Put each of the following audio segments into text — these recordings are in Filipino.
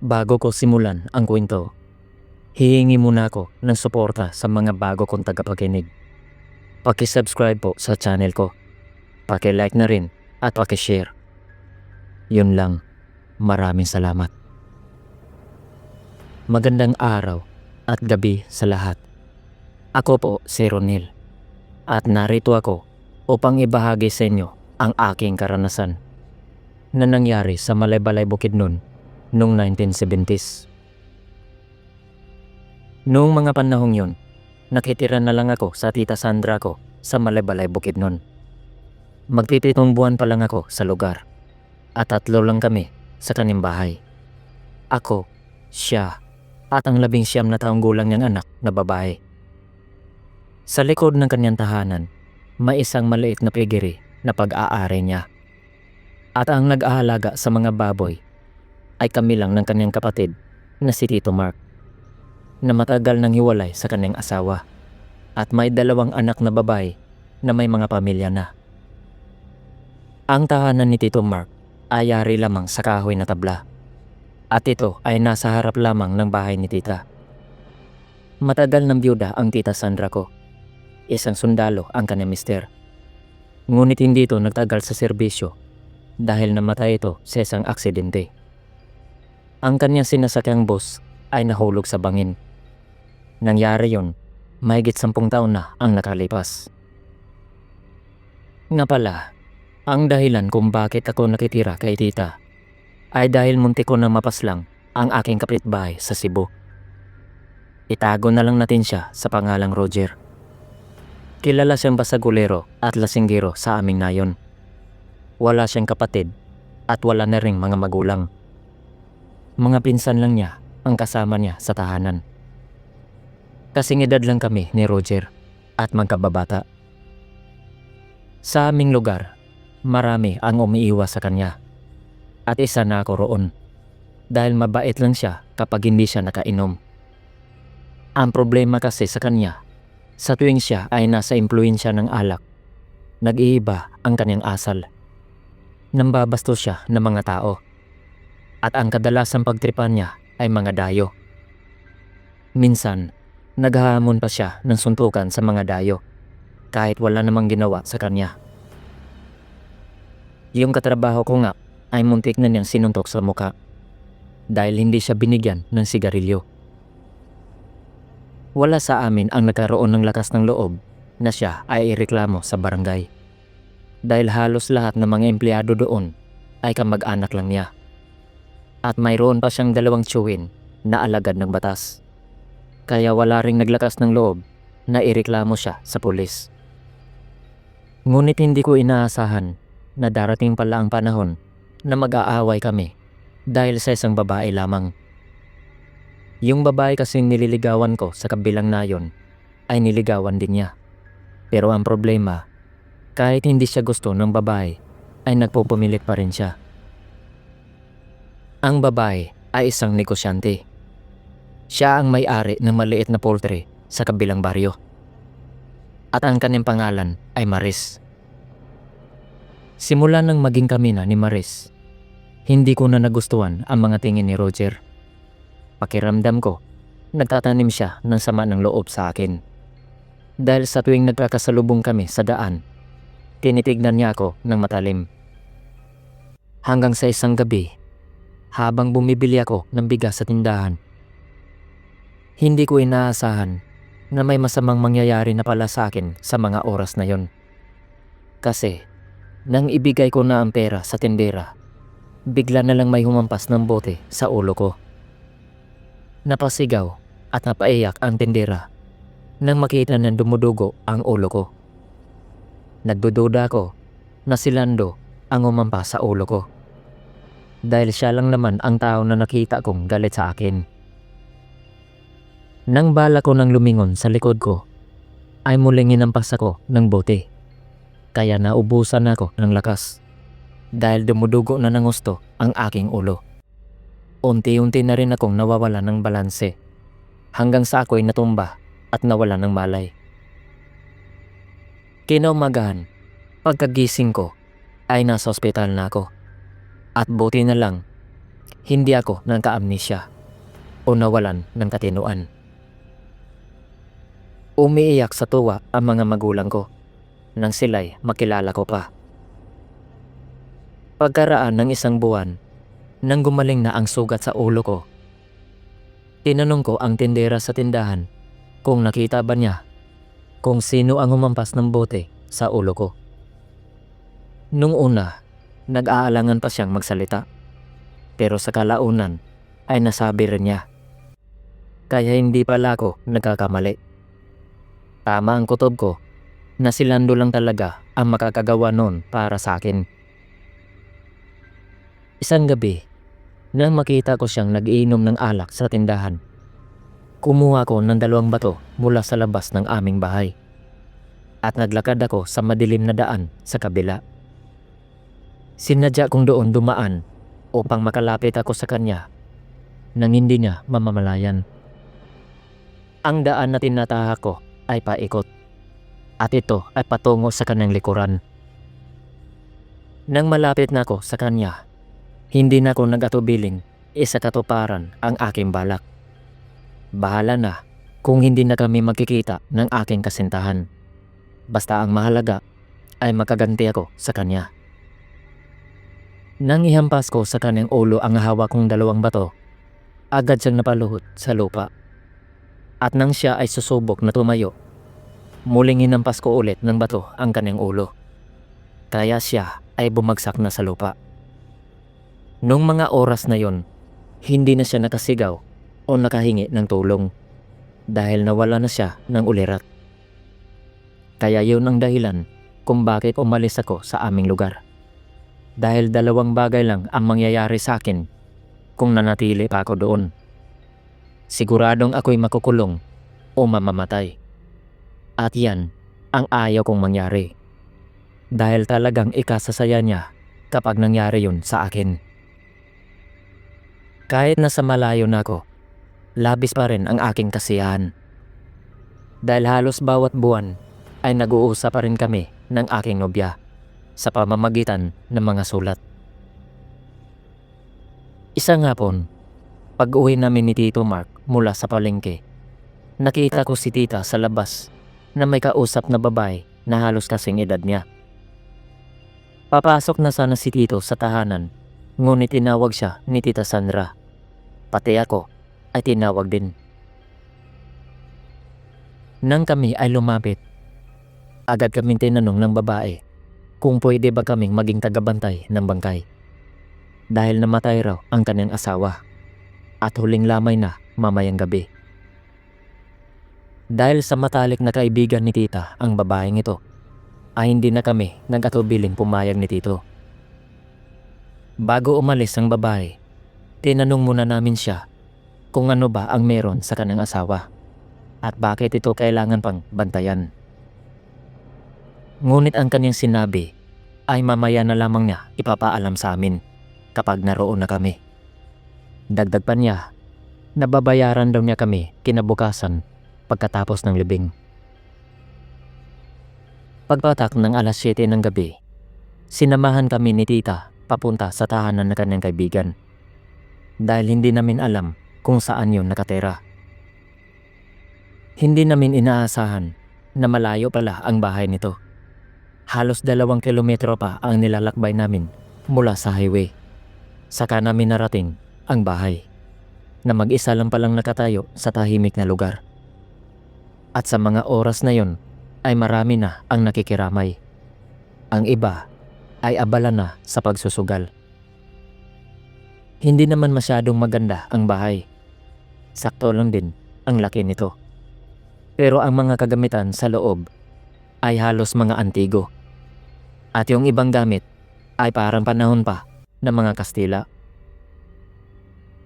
Bago ko simulan ang kwento, hihingi muna ako ng suporta sa mga bago kong tagapakinig. Paki-subscribe po sa channel ko, paki-like na rin at paki-share. Yun lang, maraming salamat. Magandang araw at gabi sa lahat. Ako po si Ronil at narito ako upang ibahagi sa inyo ang aking karanasan na nangyari sa Malaybalay, Bukidnon noong 1970s. Noong mga panahong yun, nakitira na lang ako sa tita Sandra ko sa Malaybalay, Bukidnon. Magpipitong buwan pa lang ako sa lugar at 3 lang kami sa kanyang bahay. Ako, siya, at ang 19 na taong gulang niyang anak na babae. Sa likod ng kanyang tahanan, may isang maliit na piggery na pag-aari niya. At ang nag-aalaga sa mga baboy ay kami lang ng kanyang kapatid na si Tito Mark, na matagal nang hiwalay sa kanyang asawa at may 2 anak na babae na may mga pamilya na. Ang tahanan ni Tito Mark ay yari lamang sa kahoy na tabla at ito ay nasa harap lamang ng bahay ni tita. Matagal ng byuda ang tita Sandra ko. Isang sundalo ang kanyang mister. Ngunit hindi ito nagtagal sa serbisyo dahil namatay ito sa isang aksidente. Ang kanyang sinasakyang bus ay nahulog sa bangin. Nangyari yun, mahigit 10 taon na ang nakalipas. Nga pala, ang dahilan kung bakit ako nakitira kay tita ay dahil muntik ko na mapaslang ang aking kapitbahay sa Cebu. Itago na lang natin siya sa pangalang Roger. Kilala siyang basagulero at lasinggero sa aming nayon. Wala siyang kapatid at wala na ring mga magulang. Mga pinsan lang niya ang kasama niya sa tahanan. Kasing edad lang kami ni Roger at magkababata. Sa aming lugar, marami ang umiiwas sa kanya. At isa na ako roon dahil mabait lang siya kapag hindi siya nakainom. Ang problema kasi sa kanya, sa tuwing siya ay nasa impluensya ng alak, nag-iiba ang kanyang asal. Nambabastos siya ng mga tao. At ang kadalasang pagtripan niya ay mga dayo. Minsan, naghahamon pa siya ng suntukan sa mga dayo kahit wala namang ginawa sa kanya. Yung katrabaho ko nga ay muntik na niyang sinuntok sa muka dahil hindi siya binigyan ng sigarilyo. Wala sa amin ang nagkaroon ng lakas ng loob na siya ay ireklamo sa barangay dahil halos lahat ng mga empleyado doon ay kamag-anak lang niya. At mayroon pa siyang 2 tiyuhin na alagad ng batas. Kaya wala ring naglakas ng loob na ireklamo siya sa pulis. Ngunit hindi ko inaasahan na darating pala ang panahon na mag-aaway kami dahil sa isang babae lamang. Yung babae kasing nililigawan ko sa kabilang nayon ay niligawan din niya. Pero ang problema, kahit hindi siya gusto ng babae, ay nagpupumilit pa rin siya. Ang babae ay isang negosyante. Siya ang may-ari ng maliit na poultry sa kabilang baryo. At ang kanyang pangalan ay Maris. Simula nang maging kami na ni Maris, hindi ko na nagustuhan ang mga tingin ni Roger. Pakiramdam ko, nagtatanim siya ng sama ng loob sa akin. Dahil sa tuwing nagkakasalubong kami sa daan, tinitignan niya ako ng matalim. Hanggang sa isang gabi, habang bumibili ako ng bigas sa tindahan, hindi ko inaasahan na may masamang mangyayari na pala sa akin sa mga oras na yon. Kasi, nang ibigay ko na ang pera sa tindera, bigla na lang may humampas ng bote sa ulo ko. Napasigaw at napaiyak ang tindera nang makita na dumudugo ang ulo ko. Nagdududa ako na si Lando ang humampas sa ulo ko. Dahil siya lang naman ang tao na nakita kong galit sa akin. Nang bala ko nang lumingon sa likod ko, ay muling hinampas ako ng bote. Kaya naubusan ako ng lakas dahil dumudugo na ng gusto ang aking ulo. Unti-unti na rin akong nawawala ng balanse hanggang sa ako'y natumba at nawala ng malay. Kinaumagahan, pagkagising ko ay nasa ospital na ako. At buti na lang, Hindi ako nagka-amnesia o nawalan ng katinuan. Umiiyak sa tuwa ang mga magulang ko nang sila'y makilala ko pa. Pagkaraan ng isang buwan, nang gumaling na ang sugat sa ulo ko, tinanong ko ang tindera sa tindahan kung nakita ba niya kung sino ang humampas ng bote sa ulo ko. Nung una, nag-aalangan pa siyang magsalita. Pero sa kalaunan ay nasabi rin niya. Kaya hindi pala ako nagkakamali. Tama ang kutob ko na si Lando lang talaga ang makakagawa nun para sa akin. Isang gabi, nang makita ko siyang nag-iinom ng alak sa tindahan, kumuha ko ng 2 bato mula sa labas ng aming bahay at naglakad ako sa madilim na daan sa kabila. Sinadya kong doon dumaan upang makalapit ako sa kanya nang hindi niya mamamalayan. Ang daan na tinatahak ko ay paikot at ito ay patungo sa kanyang likuran. Nang malapit na ako sa kanya, hindi na ako nag-atubiling isakatuparan ang aking balak. Bahala na kung hindi na kami magkikita ng aking kasintahan. Basta ang mahalaga ay makaganti ako sa kanya. Nang ihampas ko sa kanyang ulo ang hawak kong 2 bato, agad siyang napaluhod sa lupa. At nang siya ay susubok na tumayo, muling hinampas ko ulit ng bato ang kanyang ulo. Kaya siya ay bumagsak na sa lupa. Nung mga oras na yon, hindi na siya nakasigaw o nakahingi ng tulong dahil nawala na siya ng ulirat. Kaya yun ang dahilan kung bakit umalis ako sa aming lugar. Dahil 2 bagay lang ang mangyayari sa akin kung nanatili pa ako doon. Siguradong ako'y makukulong o mamamatay. At yan ang ayaw kong mangyari. Dahil talagang ikasasaya niya kapag nangyari yun sa akin. Kahit nasa malayo na ako, labis pa rin ang aking kasiyahan. Dahil halos bawat buwan ay nag-uusap pa rin kami ng aking nobya sa pamamagitan ng mga sulat. Isang hapon, pag-uwi namin ni Tito Mark mula sa palengke, nakita ko si tita sa labas na may kausap na babae na halos kasing edad niya. Papasok na sana si Tito sa tahanan, ngunit tinawag siya ni Tita Sandra. Pati ako ay tinawag din. Nang kami ay lumapit, agad kaming tinanong ng babae kung pwede ba kaming maging tagabantay ng bangkay. Dahil namatay raw ang kanyang asawa at huling lamay na mamayang gabi. Dahil sa matalik na kaibigan ni tita ang babaeng ito, ay hindi na kami nag-atubiling pumayag ni Tito. Bago umalis ang babae, tinanong muna namin siya kung ano ba ang meron sa kanyang asawa at bakit ito kailangan pang bantayan. Ngunit ang kanyang sinabi ay mamaya na lamang niya ipapaalam sa amin kapag naroon na kami. Dagdag pa niya, nababayaran daw niya kami kinabukasan pagkatapos ng libing. Pagpatak ng 7:00 ng gabi, sinamahan kami ni tita papunta sa tahanan ng kanyang kaibigan dahil hindi namin alam kung saan yun nakatera. Hindi namin inaasahan na malayo pala ang bahay nito. Halos 2 kilometro pa ang nilalakbay namin mula sa highway. Saka namin narating ang bahay na mag-isa lang palang nakatayo sa tahimik na lugar. At sa mga oras na yon ay marami na ang nakikiramay. Ang iba ay abala na sa pagsusugal. Hindi naman masyadong maganda ang bahay. Sakto lang din ang laki nito. Pero ang mga kagamitan sa loob ay halos mga antigo. At yung ibang gamit ay parang panahon pa ng mga Kastila.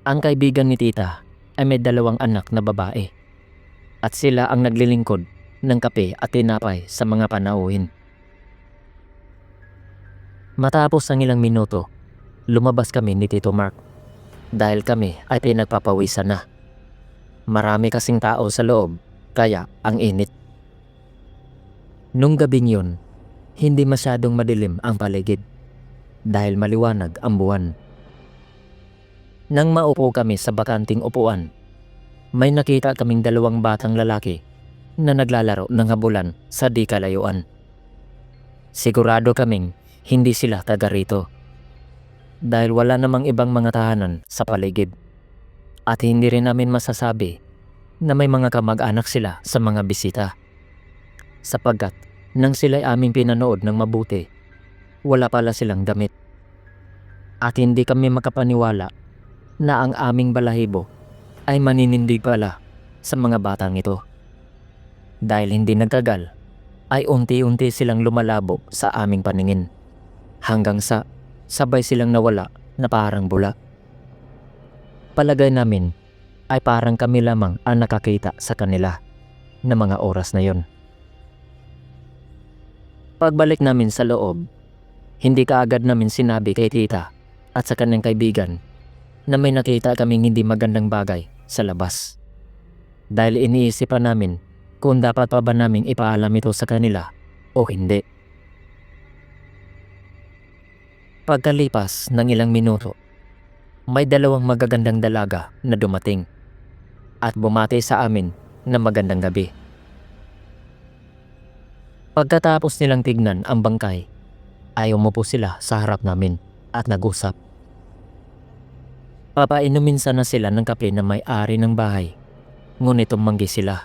Ang kaibigan ni tita ay may 2 anak na babae. At sila ang naglilingkod ng kape at tinapay sa mga panauhin. Matapos ang ilang minuto, lumabas kami ni Tito Mark dahil kami ay pinagpapawisan na. Marami kasing tao sa loob, kaya ang init. Nung gabing yun, hindi masyadong madilim ang paligid dahil maliwanag ang buwan. Nang maupo kami sa bakanting upuan, may nakita kaming dalawang batang lalaki na naglalaro ng habulan sa di kalayuan. Sigurado kaming hindi sila taga rito dahil wala namang ibang mga tahanan sa paligid. At hindi rin namin masasabi na may mga kamag-anak sila sa mga bisita. Sapagkat nang sila'y aming pinanood ng mabuti, wala pala silang damit. At hindi kami makapaniwala na ang aming balahibo ay maninindig pala sa mga batang ito. Dahil hindi nagtagal, ay unti-unti silang lumalabo sa aming paningin. Hanggang sa sabay silang nawala na parang bula. Palagay namin ay parang kami lamang ang nakakita sa kanila na mga oras na yon. Pagbalik namin sa loob, hindi kaagad namin sinabi kay tita at sa kanyang kaibigan na may nakita kaming hindi magandang bagay sa labas. Dahil iniisipan namin kung dapat pa ba naming ipaalam ito sa kanila o hindi. Pagkalipas ng ilang minuto, may dalawang magagandang dalaga na dumating at bumati sa amin na magandang gabi. Pagkatapos nilang tignan ang bangkay, ay umupo sila sa harap namin at nag-usap. Papainumin sana sila ng kape na may-ari ng bahay, ngunit tumanggi sila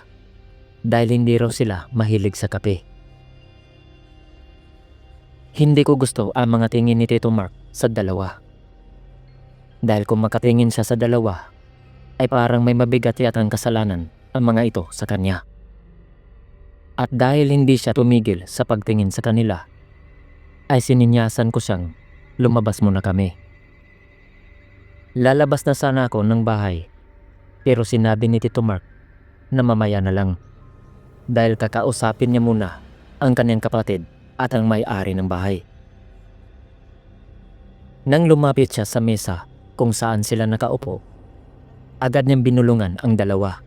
dahil hindi raw sila mahilig sa kape. Hindi ko gusto ang mga tingin ni Tito Mark sa dalawa. Dahil kung makatingin siya sa dalawa, ay parang may mabigat yatang kasalanan ang mga ito sa kanya. At dahil hindi siya tumigil sa pagtingin sa kanila, ay sininyasan ko siyang lumabas muna kami. Lalabas na sana ako ng bahay, pero sinabi ni Tito Mark na mamaya na lang dahil kakausapin niya muna ang kanyang kapatid at ang may-ari ng bahay. Nang lumapit siya sa mesa kung saan sila nakaupo, agad niyang binulungan ang dalawa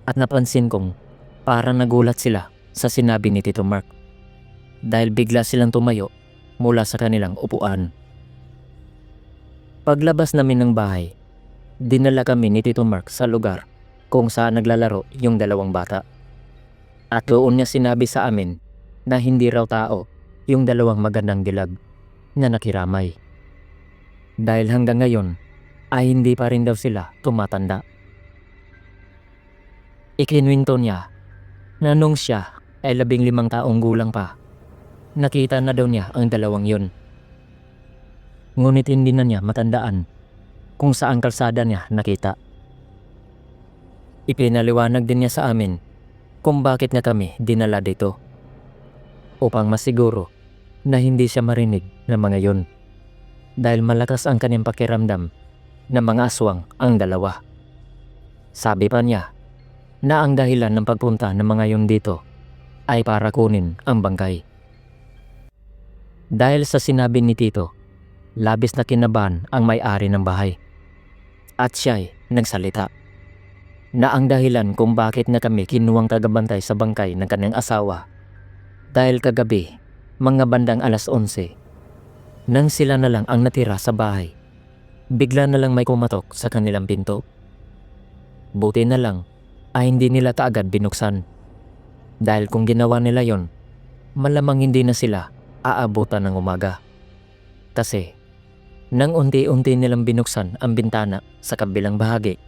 at napansin kong parang nagulat sila sa sinabi ni Tito Mark dahil bigla silang tumayo mula sa kanilang upuan. Paglabas namin ng bahay, dinala kami ni Tito Mark sa lugar kung saan naglalaro yung dalawang bata. At doon niya sinabi sa amin na hindi raw tao yung dalawang magandang dilag na nakiramay. Dahil hanggang ngayon ay hindi pa rin daw sila tumatanda. Ikinwento niya na nung siya ay 15 taong gulang pa, nakita na daw niya ang dalawang yun. Ngunit hindi na niya matandaan kung saan kalsada niya nakita. Ipinaliwanag din niya sa amin kung bakit nga kami dinala dito, upang masiguro na hindi siya marinig ng mga yun. Dahil malakas ang kanyang pakiramdam na mga aswang ang dalawa. Sabi pa niya na ang dahilan ng pagpunta ng mga yun dito ay para kunin ang bangkay. Dahil sa sinabi ni Tito, labis na kinabahan ang may-ari ng bahay. At siya'y nagsalita na ang dahilan kung bakit na kami kinuwang tagabantay sa bangkay ng kanyang asawa dahil kagabi, mga bandang 11:00, nang sila na lang ang natira sa bahay, bigla na lang may kumatok sa kanilang pinto. Buti na lang ay hindi nila kaagad binuksan. Dahil kung ginawa nila yon, malamang hindi na sila aabutan ng umaga. Kasi nang unti-unti nilang binuksan ang bintana sa kabilang bahagi,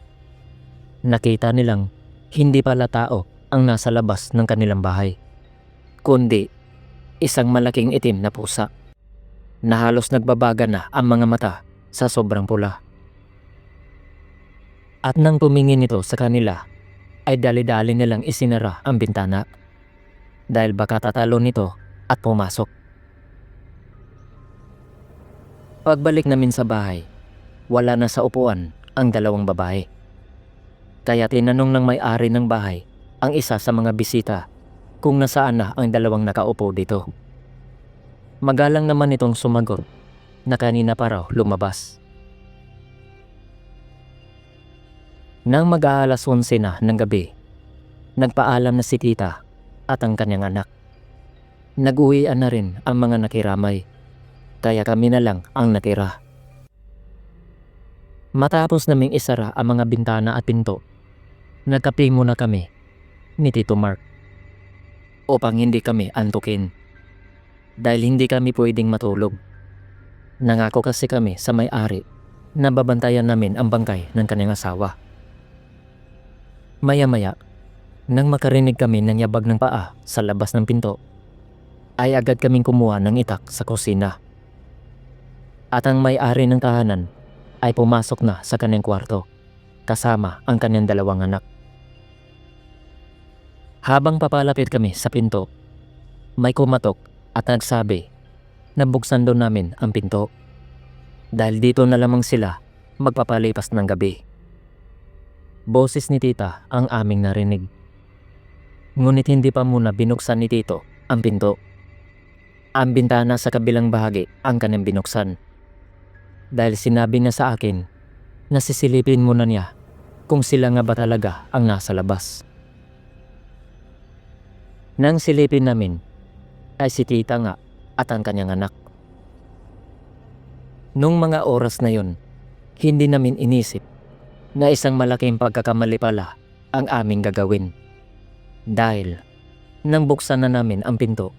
nakita nilang hindi pala tao ang nasa labas ng kanilang bahay, kundi isang malaking itim na pusa na halos nagbabaga na ang mga mata sa sobrang pula. At nang tumingin ito sa kanila, ay dali-dali nilang isinara ang bintana dahil baka tatalo nito at pumasok. Pagbalik namin sa bahay, wala na sa upuan ang dalawang babae. Kaya tinanong ng may-ari ng bahay ang isa sa mga bisita kung nasaan na ang dalawang nakaupo dito. Magalang naman itong sumagot na kanina pa raw lumabas. Nang mag-aalas 11 na ng gabi, nagpaalam na si tita at ang kanyang anak. Nag-uwian na rin ang mga nakiramay, kaya kami na lang ang natira. Matapos naming isara ang mga bintana at pinto, nagkape muna kami ni Tito Mark upang hindi kami antukin dahil hindi kami pwedeng matulog. Nangako kasi kami sa may-ari na babantayan namin ang bangkay ng kanyang asawa. Maya-maya, nang makarinig kami ng yabag ng paa sa labas ng pinto, ay agad kaming kumuha ng itak sa kusina. At ang may-ari ng tahanan ay pumasok na sa kanyang kwarto kasama ang kanyang 2 anak. Habang papalapit kami sa pinto, may kumatok at nagsabi na buksan daw namin ang pinto dahil dito na lamang sila magpapalipas ng gabi. Boses ni tita ang aming narinig. Ngunit hindi pa muna binuksan ni tito ang pinto. Ang bintana sa kabilang bahagi ang kanyang binuksan. Dahil sinabi niya sa akin na sisilipin muna niya kung sila nga ba talaga ang nasa labas. Nang silipin namin ay si tita nga at ang kanyang anak. Nung mga oras na yon, hindi namin inisip na isang malaking pagkakamali pala ang aming gagawin. Dahil nang buksan na namin ang pinto,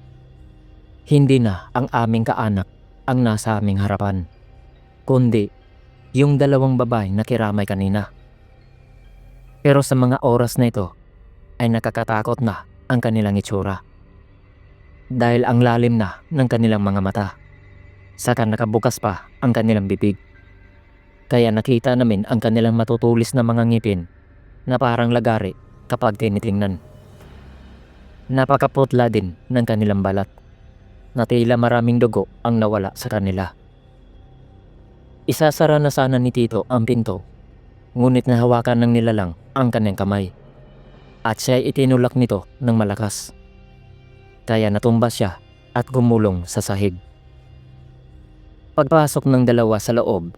hindi na ang aming kaanak ang nasa aming harapan, kundi yung 2 babaeng nakiramay kanina. Pero sa mga oras na ito ay nakakatakot na ang kanilang itsura. Dahil ang lalim na ng kanilang mga mata, saka nakabukas pa ang kanilang bibig. Kaya nakita namin ang kanilang matutulis na mga ngipin na parang lagari kapag tinitingnan. Napakaputla din ng kanilang balat na tila maraming dugo ang nawala sa kanila. Isasara na sana ni tito ang pinto, ngunit nahawakan ng nilalang ang kanyang kamay at siya ay itinulak nito ng malakas. Kaya natumba siya at gumulong sa sahig. Pagpasok ng 2 sa loob,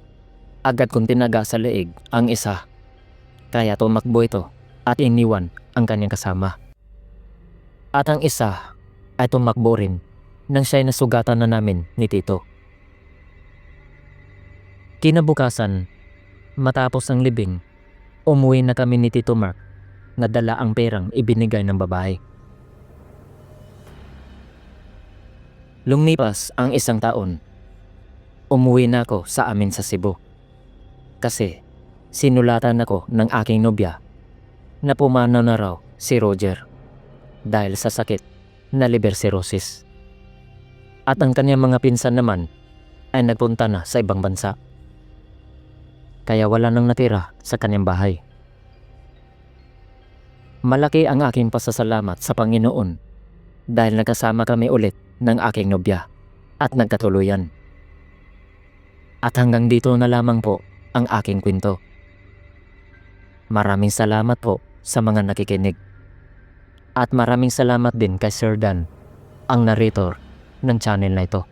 agad kong tinaga sa leeg ang isa. Kaya tumakbo ito at iniwan ang kanyang kasama. At ang isa ay tumakbo rin nang siya'y nasugatan na namin ni tito. Kinabukasan, matapos ang libing, umuwi na kami ni Tito Mark na dala ang perang ibinigay ng babae. Lumipas ang 1 taon. Umuwi na ako sa amin sa Cebu. Kasi sinulatan ako ng aking nobya na pumanaw na raw si Roger dahil sa sakit na liver cirrhosis. At ang kanyang mga pinsan naman ay nagpunta na sa ibang bansa. Kaya wala nang natira sa kanyang bahay. Malaki ang aking pasasalamat sa Panginoon dahil nagkasama kami ulit ng aking nobya at nagkatuluyan. At hanggang dito na lamang po ang aking kwento. Maraming salamat po sa mga nakikinig. At maraming salamat din kay Sir Dan, ang narrator ng channel na ito.